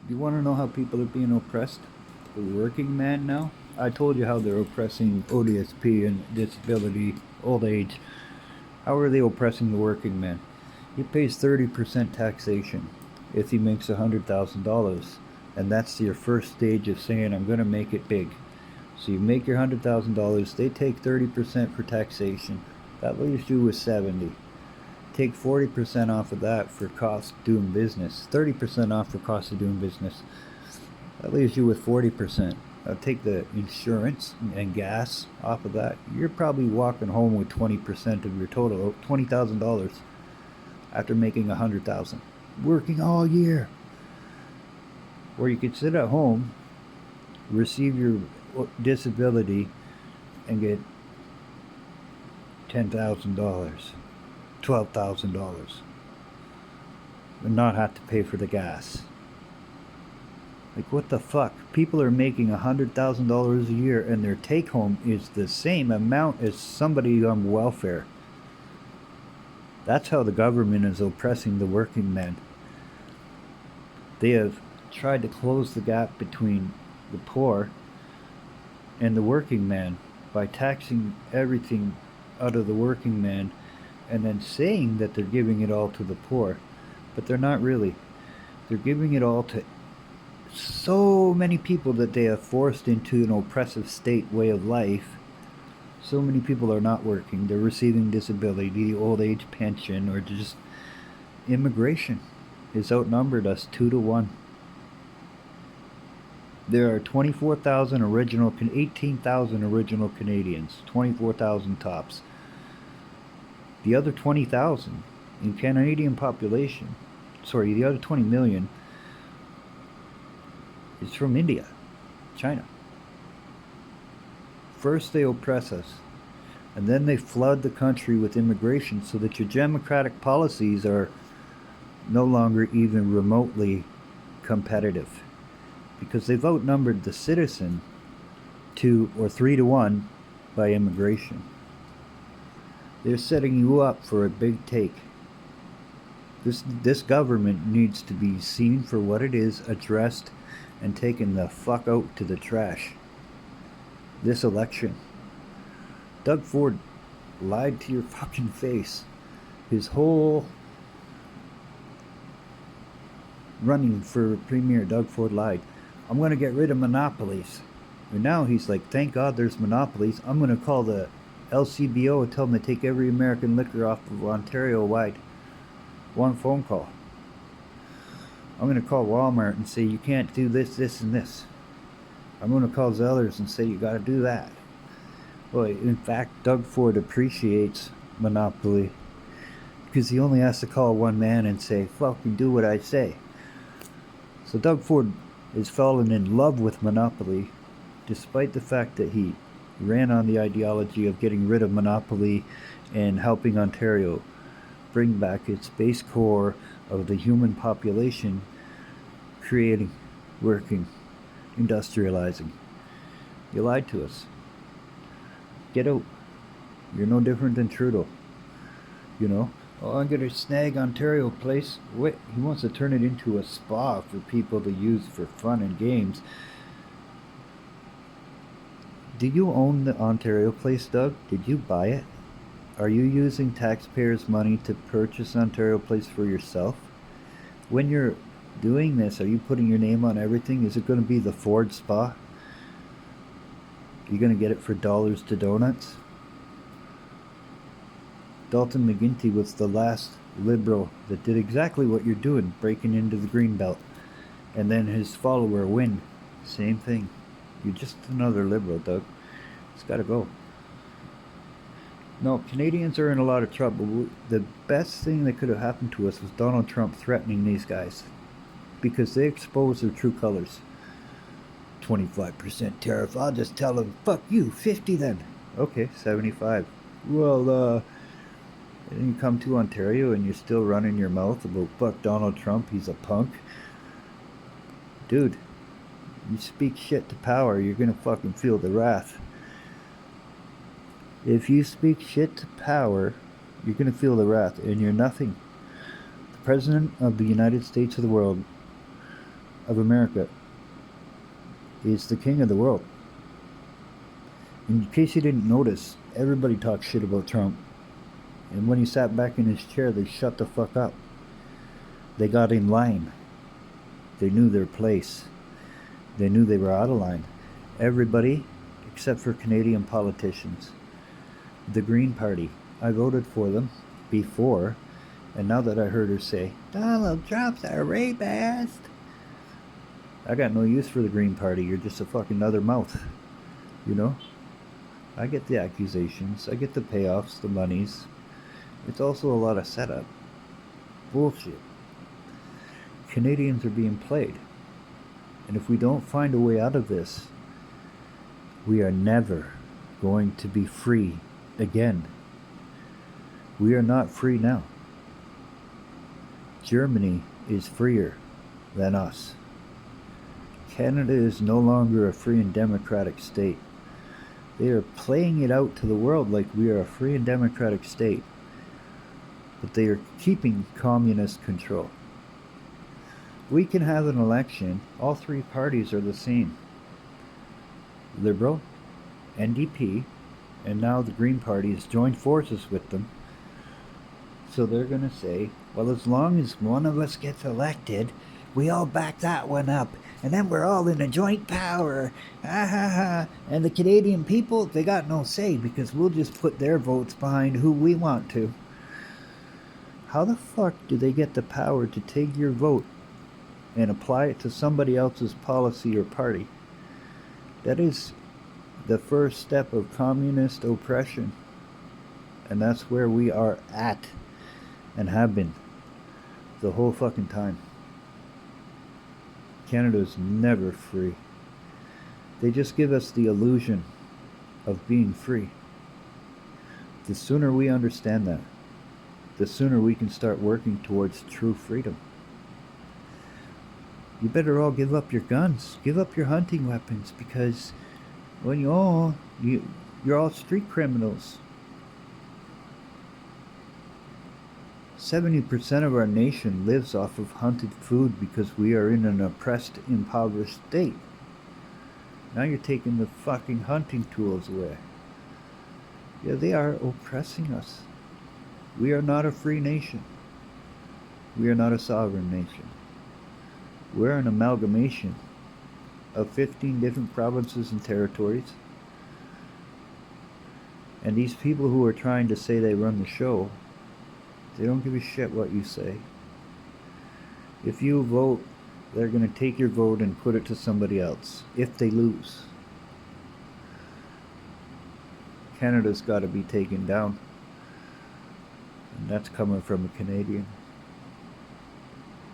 You want to know how people are being oppressed? The working man now? I told you how they're oppressing ODSP and disability, old age. How are they oppressing the working man? He pays 30% taxation if he makes $100,000. And that's your first stage of saying, I'm going to make it big. So you make your $100,000, they take 30% for taxation. That leaves you with 70. Take 40% off of that for cost of doing business. 30% off for cost of doing business. That leaves you with 40%. Take the insurance and gas off of that. You're probably walking home with 20% of your total, $20,000 after making 100,000, working all year. Or you could sit at home, receive your disability, and get $10,000, $12,000, and not have to pay for the gas. Like, what the fuck? People are making $100,000 a year and their take home is the same amount as somebody on welfare. That's how the government is oppressing the working man. They have tried to close the gap between the poor and the working man by taxing everything out of the working man and then saying that they're giving it all to the poor. But they're not really. They're giving it all to so many people that they have forced into an oppressive state way of life. So many people are not working. They're receiving disability, old age pension, or just immigration has outnumbered us 2 to 1. There are 24,000 original, 18,000 original Canadians, 24,000 tops. The other 20,000 in Canadian population, the other 20 million is from India, China. First they oppress us, and then they flood the country with immigration so that your democratic policies are no longer even remotely competitive, because they've outnumbered the citizen 2 or 3 to 1 by immigration. They're setting you up for a big take. This government needs to be seen for what it is, addressed, and taken the fuck out to the trash. This election, Doug Ford lied to your fucking face. His whole running for premier, Doug Ford lied. I'm going to get rid of monopolies. And now he's like, thank God there's monopolies. I'm going to call the LCBO and tell them to take every American liquor off of Ontario wide. One phone call. I'm going to call Walmart and say you can't do this, this, and this. I'm going to call Zellers and say you got to do that. Well, in fact, Doug Ford appreciates monopoly because he only has to call one man and say, fucking do what I say. So Doug Ford has fallen in love with monopoly despite the fact that he ran on the ideology of getting rid of monopoly and helping Ontario bring back its base core of the human population, creating, working, industrializing. You lied to us. Get out. You're no different than Trudeau. You know? Oh, I'm going to snag Ontario Place. Wait, he wants to turn it into a spa for people to use for fun and games. Do you own the Ontario Place, Doug? Did you buy it? Are you using taxpayers' money to purchase Ontario Place for yourself? When you're doing this, are you putting your name on everything? Is it going to be the Ford Spa? You're going to get it for dollars to donuts? Dalton McGuinty was the last Liberal that did exactly what you're doing, breaking into the Greenbelt. And then his follower, Wynne, same thing. You're just another Liberal, Doug. It's got to go. No, Canadians are in a lot of trouble. The best thing that could have happened to us was Donald Trump threatening these guys, because they expose their true colors. 25% tariff. I'll just tell them, fuck you, 50 then. Okay, 75. Well, then you come to Ontario and you're still running your mouth about fuck Donald Trump, he's a punk. Dude, you speak shit to power, you're gonna fucking feel the wrath. If you speak shit to power, you're gonna feel the wrath, and you're nothing. The President of the United States of the world of America is the king of the world. In case you didn't notice, everybody talks shit about Trump. And when he sat back in his chair, they shut the fuck up. They got in line. They knew their place. They knew they were out of line. Everybody, except for Canadian politicians. The Green Party. I voted for them before, and now that I heard her say, Donald Trump's a rapist, I got no use for the Green Party. You're just a fucking other mouth. You know? I get the accusations. I get the payoffs, the monies. It's also a lot of setup. Bullshit. Canadians are being played. And if we don't find a way out of this, we are never going to be free again. We are not free now. Germany is freer than us. Canada is no longer a free and democratic state. They are playing it out to the world like we are a free and democratic state. But they are keeping communist control. We can have an election. All three parties are the same. Liberal, NDP, and now the Green Party has joined forces with them. So they're going to say, well, as long as one of us gets elected, we all back that one up. And then we're all in a joint power. Ah, ha, ha. And the Canadian people, they got no say because we'll just put their votes behind who we want to. How the fuck do they get the power to take your vote and apply it to somebody else's policy or party? That is the first step of communist oppression. And that's where we are at and have been the whole fucking time. Canada's never free. They just give us the illusion of being free. The sooner we understand that, the sooner we can start working towards true freedom. You better all give up your guns, give up your hunting weapons, because when you're all street criminals. 70% of our nation lives off of hunted food because we are in an oppressed, impoverished state. Now you're taking the fucking hunting tools away. Yeah, they are oppressing us. We are not a free nation. We are not a sovereign nation. We're an amalgamation of 15 different provinces and territories. And these people who are trying to say they run the show, they don't give a shit what you say. If you vote, they're going to take your vote and put it to somebody else, if they lose. Canada's got to be taken down. And that's coming from a Canadian.